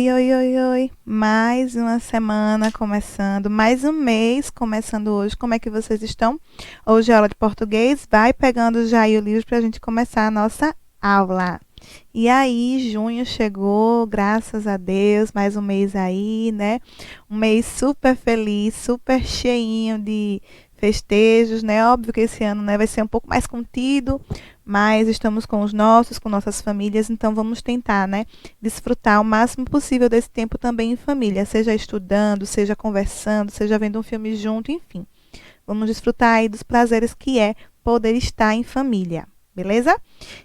Oi, oi, oi, oi. Mais uma semana começando, mais um mês começando hoje. Como é que vocês estão? Hoje é aula de português. Vai pegando já aí o livro para a gente começar a nossa aula. E aí, junho chegou, graças a Deus, mais um mês aí, né? Um mês super feliz, super cheinho de festejos, né? Óbvio que esse ano, né, vai ser um pouco mais contido, mas estamos com os nossos, com nossas famílias, então vamos tentar, né, desfrutar o máximo possível desse tempo também em família, seja estudando, seja conversando, seja vendo um filme junto, enfim. Vamos desfrutar aí dos prazeres que é poder estar em família, beleza?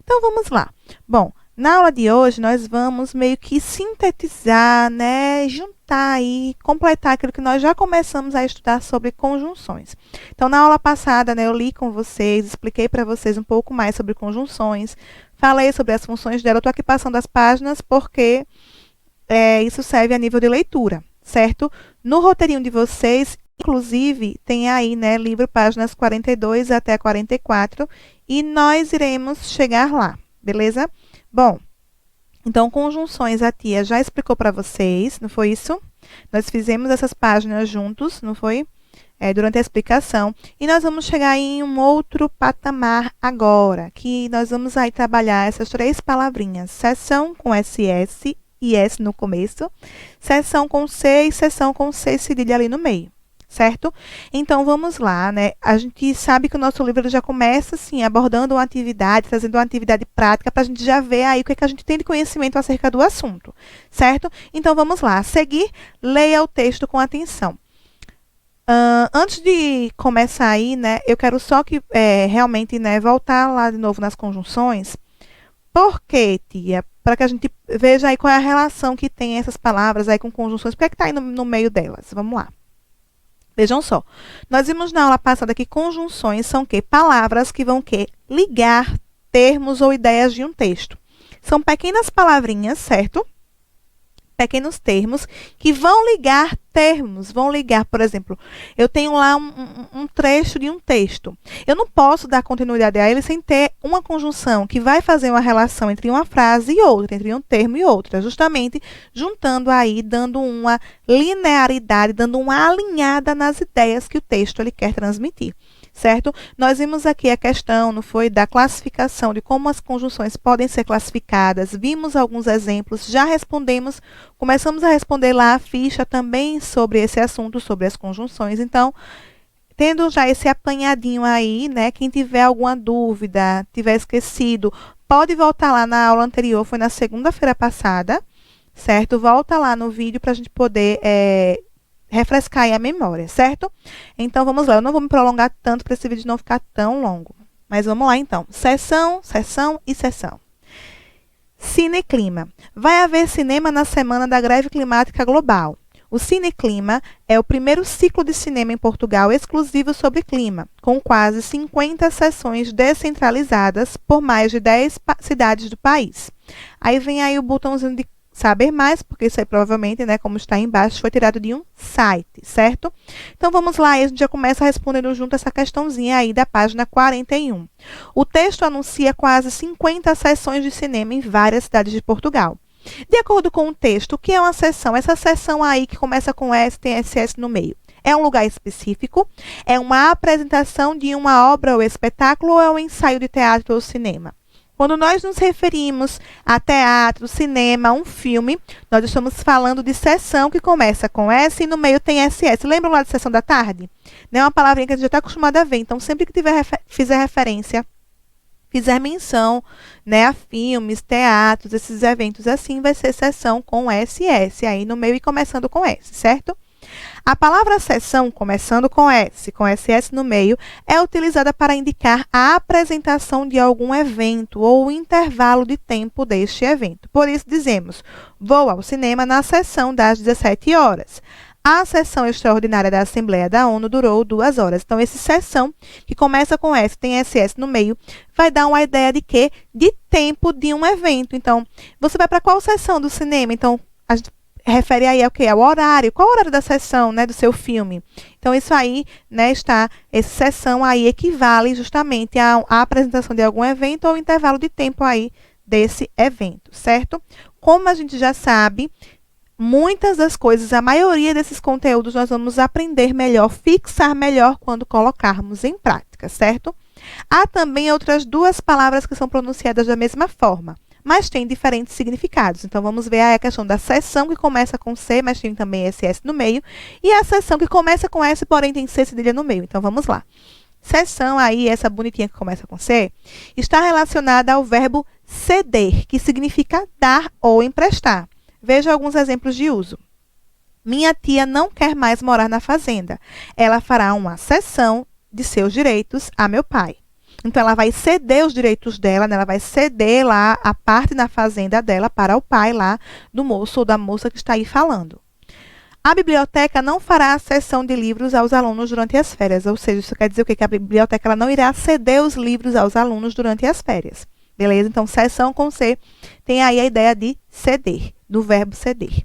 Então vamos lá. Bom, na aula de hoje nós vamos meio que sintetizar, né, juntar aí, completar aquilo que nós já começamos a estudar sobre conjunções. Então, na aula passada, né, eu li com vocês, expliquei para vocês um pouco mais sobre conjunções, falei sobre as funções dela. Eu estou aqui passando as páginas porque isso serve a nível de leitura, certo? No roteirinho de vocês, inclusive, tem aí, né, livro páginas 42 até 44, e nós iremos chegar lá, beleza? Bom, então, conjunções a tia já explicou para vocês, não foi isso? Nós fizemos essas páginas juntos, não foi? Durante a explicação. E nós vamos chegar em um outro patamar agora, que nós vamos aí trabalhar essas três palavrinhas. Seção com SS e S no começo, seção com C e seção com C cedilha ali no meio. Certo? Então, vamos lá, né? A gente sabe que o nosso livro já começa, assim, abordando uma atividade, trazendo uma atividade prática para a gente já ver aí o que é que a gente tem de conhecimento acerca do assunto, certo? Então, vamos lá. A seguir, leia o texto com atenção. Antes de começar aí, né, eu quero só que realmente, né, voltar lá de novo nas conjunções. Por quê, tia? Para que a gente veja aí qual é a relação que tem essas palavras aí com conjunções. Por que está aí no meio delas? Vamos lá. Vejam só, nós vimos na aula passada que conjunções são o quê? Palavras que vão o quê? Ligar termos ou ideias de um texto. São pequenas palavrinhas, certo? Pequenos termos que vão ligar termos, vão ligar, por exemplo, eu tenho lá um trecho de um texto. Eu não posso dar continuidade a ele sem ter uma conjunção que vai fazer uma relação entre uma frase e outra, entre um termo e outra, justamente juntando aí, dando uma linearidade, dando uma alinhada nas ideias que o texto ele quer transmitir. Certo? Nós vimos aqui a questão, não foi, da classificação, de como as conjunções podem ser classificadas. Vimos alguns exemplos, já respondemos, começamos a responder lá a ficha também sobre esse assunto, sobre as conjunções. Então, tendo já esse apanhadinho aí, né, quem tiver alguma dúvida, tiver esquecido, pode voltar lá na aula anterior, foi na segunda-feira passada, certo? Volta lá no vídeo para a gente poder refrescar aí a memória, certo? Então, vamos lá. Eu não vou me prolongar tanto para esse vídeo não ficar tão longo. Mas vamos lá, então. Seção, seção e seção. Cineclima. Vai haver cinema na semana da greve climática global. O Cineclima é o primeiro ciclo de cinema em Portugal exclusivo sobre clima, com quase 50 sessões descentralizadas por mais de 10 cidades do país. Aí vem aí o botãozinho de saber mais, porque isso aí provavelmente, né, como está aí embaixo, foi tirado de um site, certo? Então, vamos lá, e a gente já começa respondendo junto essa questãozinha aí da página 41. O texto anuncia quase 50 sessões de cinema em várias cidades de Portugal. De acordo com o texto, o que é uma sessão? Essa sessão aí que começa com S, tem SS no meio. É um lugar específico? É uma apresentação de uma obra ou espetáculo ou é um ensaio de teatro ou cinema? Quando nós nos referimos a teatro, cinema, um filme, nós estamos falando de sessão que começa com S e no meio tem SS. Lembram lá de sessão da tarde? É uma palavrinha que a gente já está acostumado a ver. Então, sempre que fizer referência, fizer menção, né, a filmes, teatros, esses eventos assim, vai ser sessão com SS aí no meio e começando com S, certo? A palavra sessão, começando com S, com SS no meio, é utilizada para indicar a apresentação de algum evento ou o intervalo de tempo deste evento. Por isso, dizemos, vou ao cinema na sessão das 17 horas. A sessão extraordinária da Assembleia da ONU durou 2 horas. Então, esse sessão, que começa com S, tem SS no meio, vai dar uma ideia de quê? De tempo de um evento. Então, você vai para qual sessão do cinema? Então, a gente refere aí ao quê? Ao horário. Qual o horário da sessão, né, do seu filme? Então, isso aí, né, essa sessão aí equivale justamente à apresentação de algum evento ou intervalo de tempo aí desse evento, certo? Como a gente já sabe, muitas das coisas, a maioria desses conteúdos nós vamos aprender melhor, fixar melhor quando colocarmos em prática, certo? Há também outras duas palavras que são pronunciadas da mesma forma, mas têm diferentes significados. Então, vamos ver aí a questão da seção que começa com C, mas tem também SS no meio, e a seção que começa com S, porém tem C cedilha no meio. Então, vamos lá. Seção aí, essa bonitinha que começa com C, está relacionada ao verbo ceder, que significa dar ou emprestar. Veja alguns exemplos de uso. Minha tia não quer mais morar na fazenda. Ela fará uma cessão de seus direitos a meu pai. Então, ela vai ceder os direitos dela, né? Ela vai ceder lá a parte na fazenda dela para o pai lá do moço ou da moça que está aí falando. A biblioteca não fará a cessão de livros aos alunos durante as férias. Ou seja, isso quer dizer o quê? Que a biblioteca ela não irá ceder os livros aos alunos durante as férias. Beleza? Então, cessão com C tem aí a ideia de ceder, do verbo ceder.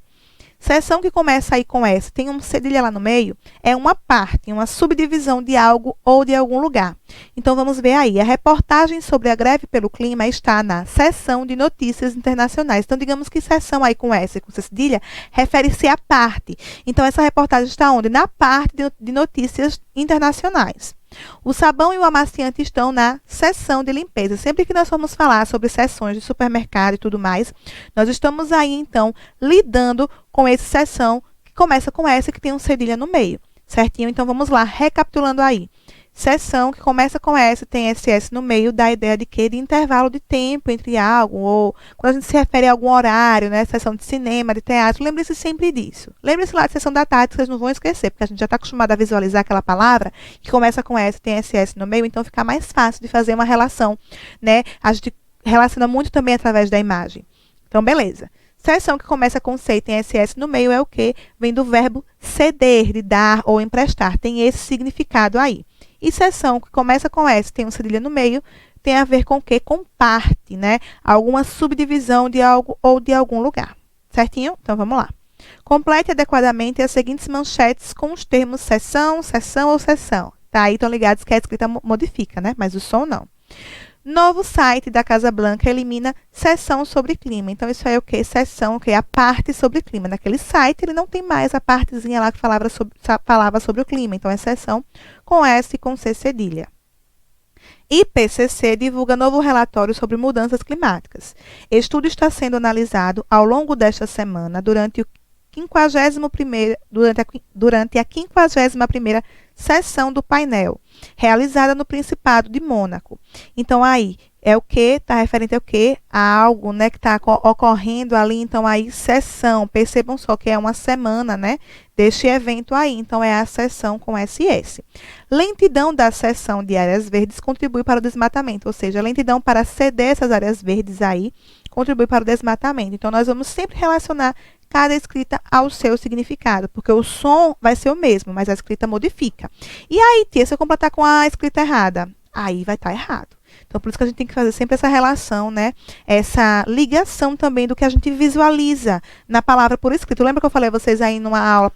Seção que começa aí com S, tem um cedilha lá no meio, é uma parte, uma subdivisão de algo ou de algum lugar. Então, vamos ver aí. A reportagem sobre a greve pelo clima está na seção de notícias internacionais. Então, digamos que seção aí com S, com cedilha, refere-se à parte. Então, essa reportagem está onde? Na parte de notícias internacionais. O sabão e o amaciante estão na seção de limpeza. Sempre que nós formos falar sobre seções de supermercado e tudo mais, nós estamos aí, então, lidando com essa seção que começa com S, que tem um cedilha no meio, certinho? Então, vamos lá, recapitulando aí. Seção que começa com S, tem SS no meio, dá a ideia de quê? De intervalo de tempo entre algo, ou quando a gente se refere a algum horário, né? Sessão de cinema, de teatro, lembre-se sempre disso. Lembre-se lá de sessão da tarde, que vocês não vão esquecer, porque a gente já está acostumado a visualizar aquela palavra que começa com S, tem SS no meio, então fica mais fácil de fazer uma relação, né? A gente relaciona muito também através da imagem. Então, beleza. Seção que começa com C e tem SS no meio é o quê? Vem do verbo ceder, de dar ou emprestar. Tem esse significado aí. E seção que começa com S, tem um cedilha no meio, tem a ver com o quê? Com parte, né? Alguma subdivisão de algo ou de algum lugar. Certinho? Então, vamos lá. Complete adequadamente as seguintes manchetes com os termos seção, seção ou seção. Tá? Aí estão ligados que a escrita modifica, né? Mas o som não. Novo site da Casa Blanca elimina seção sobre clima. Então, isso aí é o quê? Seção, o quê? A parte sobre clima. Naquele site, ele não tem mais a partezinha lá que falava sobre o clima. Então, é seção com S e com C cedilha. IPCC divulga novo relatório sobre mudanças climáticas. Estudo está sendo analisado ao longo desta semana durante a 51ª sessão do painel, realizada no Principado de Mônaco. Então, aí, é o que? Está referente ao quê? A algo, né, que está ocorrendo ali. Então, aí, sessão. Percebam só que é uma semana, né, deste evento aí. Então, é a sessão com SS. Lentidão da seção de áreas verdes contribui para o desmatamento. Ou seja, a lentidão para ceder essas áreas verdes aí contribui para o desmatamento. Então, nós vamos sempre relacionar cada escrita ao seu significado, porque o som vai ser o mesmo, mas a escrita modifica. E aí, tia, se eu completar com a escrita errada, aí vai estar errado. Então, por isso que a gente tem que fazer sempre essa relação, né? Essa ligação também do que a gente visualiza na palavra por escrito. Lembra que eu falei a vocês aí numa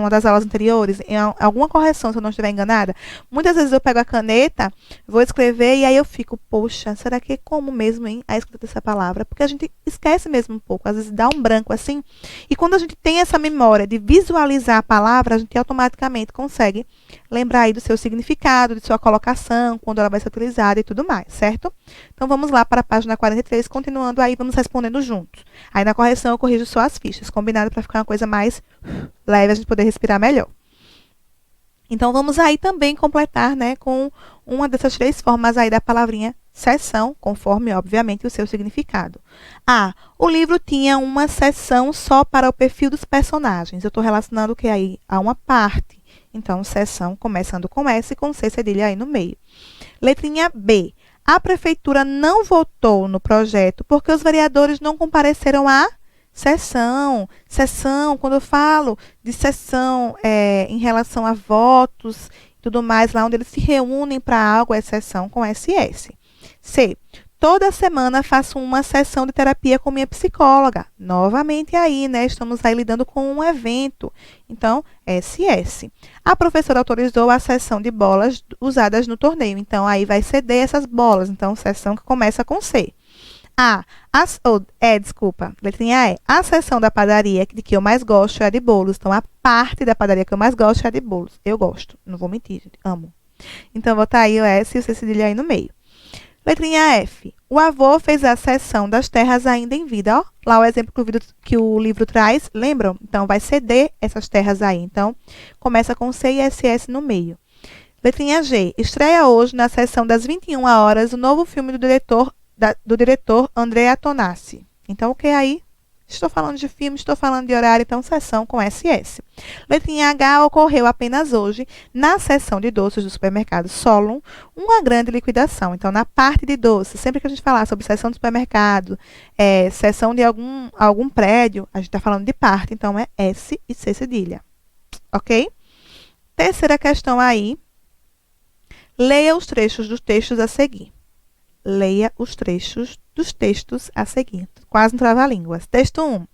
das aulas anteriores, em alguma correção, se eu não estiver enganada? Muitas vezes eu pego a caneta, vou escrever e aí eu fico, poxa, será que é como mesmo, hein, a escrita dessa palavra? Porque a gente esquece mesmo um pouco, às vezes dá um branco assim. E quando a gente tem essa memória de visualizar a palavra, a gente automaticamente consegue lembrar aí do seu significado, de sua colocação, quando ela vai ser utilizada e tudo mais, certo? Então, vamos lá para a página 43, continuando aí, vamos respondendo juntos. Aí, na correção, eu corrijo só as fichas, combinado para ficar uma coisa mais leve, a gente poder respirar melhor. Então, vamos aí também completar, né, com uma dessas três formas aí da palavrinha seção, conforme, obviamente, o seu significado. A. O livro tinha uma seção só para o perfil dos personagens. Eu estou relacionando o que aí? A uma parte. Então, seção começando com S e com C cedilha aí no meio. Letrinha B. A prefeitura não votou no projeto porque os vereadores não compareceram à sessão. Sessão, quando eu falo de sessão em relação a votos e tudo mais, lá onde eles se reúnem para algo, é sessão com SS. C. Toda semana faço uma sessão de terapia com minha psicóloga. Novamente aí, né? Estamos aí lidando com um evento. Então, SS. A professora autorizou a sessão de bolas usadas no torneio. Então, aí vai ceder essas bolas. Então, sessão que começa com C. Desculpa. Letrinha E. A seção da padaria de que eu mais gosto é a de bolos. Então, a parte da padaria que eu mais gosto é a de bolos. Eu gosto. Não vou mentir, gente. Amo. Então, vou botar aí o S e o C cedilha aí no meio. Letrinha F. O avô fez a cessão das terras ainda em vida. Ó, lá o exemplo que o livro traz. Lembram? Então, vai ceder essas terras aí. Então, começa com C e SS no meio. Letrinha G. Estreia hoje, na sessão das 21 horas, o novo filme do diretor Andrea Tonassi. Então, o que aí? Estou falando de filme, estou falando de horário, então sessão com SS. Letrinha H. Ocorreu apenas hoje, na seção de doces do supermercado Solon, uma grande liquidação. Então, na parte de doces, sempre que a gente falar sobre seção do supermercado, seção de algum prédio, a gente está falando de parte, então é S e C cedilha. Ok? Terceira questão aí. Leia os trechos dos textos a seguir. Leia os trechos dos textos a seguir. Quase um trava-línguas. Texto 1.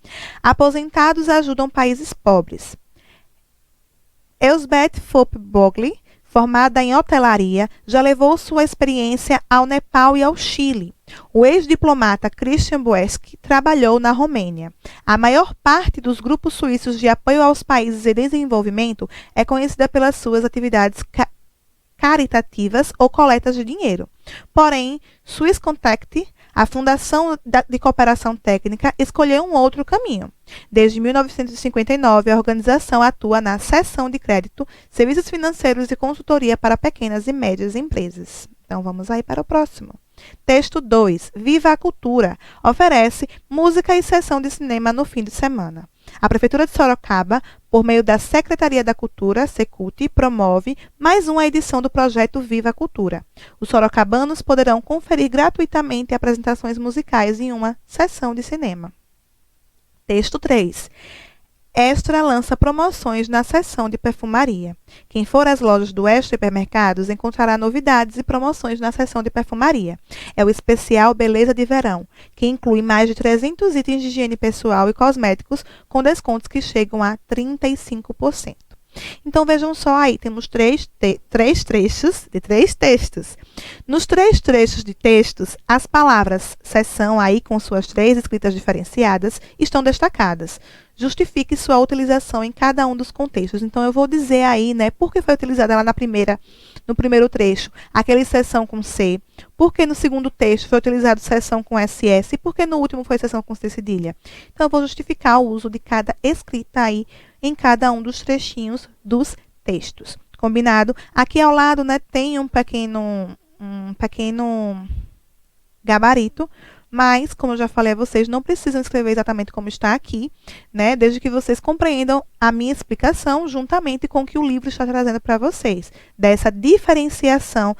Aposentados ajudam países pobres. Elsbeth Fope Bogley, formada em hotelaria, já levou sua experiência ao Nepal e ao Chile. O ex-diplomata Christian Bueski trabalhou na Romênia. A maior parte dos grupos suíços de apoio aos países em desenvolvimento é conhecida pelas suas atividades caritativas ou coletas de dinheiro. Porém, Swiss Contact, a Fundação de Cooperação Técnica, escolheu um outro caminho. Desde 1959, a organização atua na seção de crédito, serviços financeiros e consultoria para pequenas e médias empresas. Então, vamos aí para o próximo. Texto 2. Viva a Cultura. Oferece música e sessão de cinema no fim de semana. A Prefeitura de Sorocaba, por meio da Secretaria da Cultura, Secult, promove mais uma edição do projeto Viva a Cultura. Os sorocabanos poderão conferir gratuitamente apresentações musicais em uma sessão de cinema. Texto 3. Extra lança promoções na seção de perfumaria. Quem for às lojas do Extra Hipermercados encontrará novidades e promoções na seção de perfumaria. É o especial Beleza de Verão, que inclui mais de 300 itens de higiene pessoal e cosméticos com descontos que chegam a 35%. Então, vejam só aí, temos três trechos de 3 textos. Nos 3 trechos de textos, as palavras seção aí, com suas 3 escritas diferenciadas, estão destacadas. Justifique sua utilização em cada um dos contextos. Então, eu vou dizer aí, né, por que foi utilizada lá no primeiro trecho, aquele seção com C, por que no segundo texto foi utilizado seção com SS e por que no último foi seção com C cedilha. Então, eu vou justificar o uso de cada escrita aí em cada um dos trechinhos dos textos. Combinado? Aqui ao lado, né, tem um pequeno gabarito, mas, como eu já falei a vocês, não precisam escrever exatamente como está aqui, né, desde que vocês compreendam a minha explicação juntamente com o que o livro está trazendo para vocês, dessa diferenciação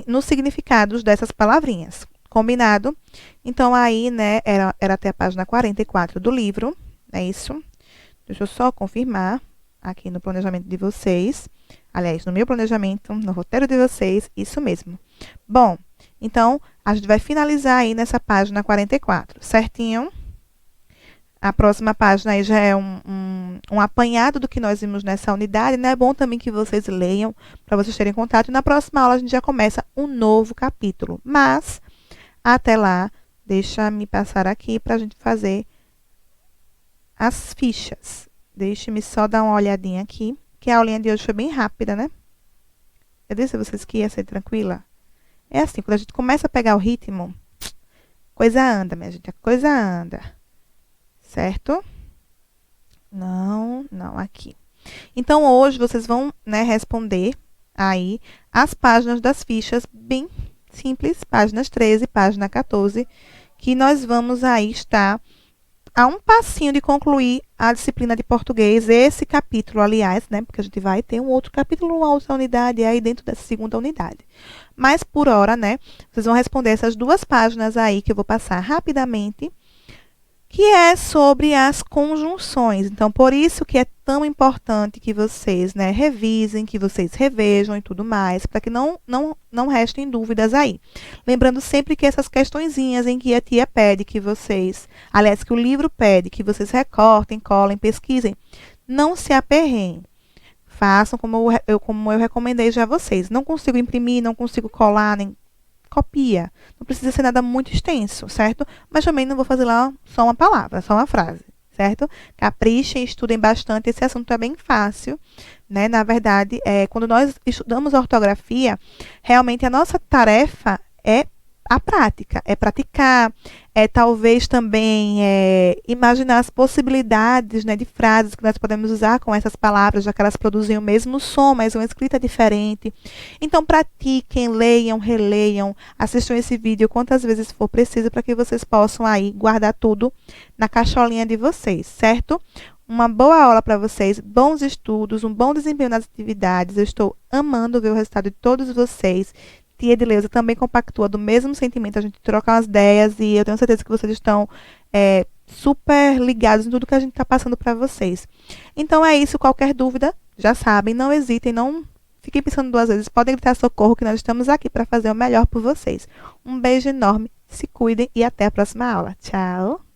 nos significados dessas palavrinhas. Combinado? Então, aí, né, era até a página 44 do livro, é isso. Deixa eu só confirmar aqui no planejamento de vocês. Aliás, no meu planejamento, no roteiro de vocês, isso mesmo. Bom, então, a gente vai finalizar aí nessa página 44, certinho? A próxima página aí já é um apanhado do que nós vimos nessa unidade, né? É bom também que vocês leiam, para vocês terem contato. E na próxima aula a gente já começa um novo capítulo. Mas, até lá, deixa me passar aqui para a gente fazer as fichas. Deixe-me só dar uma olhadinha aqui, que a aulinha de hoje foi bem rápida, né? Eu disse a vocês que ia ser tranquila. É assim, quando a gente começa a pegar o ritmo, coisa anda, minha gente, a coisa anda. Certo? Não, aqui. Então, hoje vocês vão, né, responder aí as páginas das fichas bem simples, páginas 13 e página 14, que nós vamos aí estar a um passinho de concluir a disciplina de português, esse capítulo, aliás, né, porque a gente vai ter um outro capítulo, uma outra unidade aí dentro dessa segunda unidade. Mas, por hora, né, vocês vão responder essas 2 páginas aí que eu vou passar rapidamente, que é sobre as conjunções. Então, por isso que é tão importante que vocês, né, revisem, que vocês revejam e tudo mais, para que não restem dúvidas aí. Lembrando sempre que essas questõezinhas em que a tia pede que vocês, aliás, que o livro pede que vocês recortem, colhem, pesquisem, não se aperreiem. Façam como eu recomendei já a vocês. Não consigo imprimir, não consigo colar, nem copia. Não precisa ser nada muito extenso, certo? Mas também não vou fazer lá só uma palavra, só uma frase, certo? Caprichem, estudem bastante. Esse assunto é bem fácil, né? Na verdade, quando nós estudamos ortografia, realmente a nossa tarefa é a prática, é praticar, talvez também imaginar as possibilidades, né, de frases que nós podemos usar com essas palavras, já que elas produzem o mesmo som, mas uma escrita diferente. Então, pratiquem, leiam, releiam, assistam esse vídeo quantas vezes for preciso para que vocês possam aí guardar tudo na caixolinha de vocês, certo? Uma boa aula para vocês, bons estudos, um bom desempenho nas atividades. Eu estou amando ver o resultado de todos vocês. Tia Edileuza também compactua do mesmo sentimento, a gente troca umas ideias e eu tenho certeza que vocês estão super ligados em tudo que a gente está passando para vocês. Então é isso, qualquer dúvida, já sabem, não hesitem, não fiquem pensando duas vezes, podem gritar socorro que nós estamos aqui para fazer o melhor por vocês. Um beijo enorme, se cuidem e até a próxima aula. Tchau!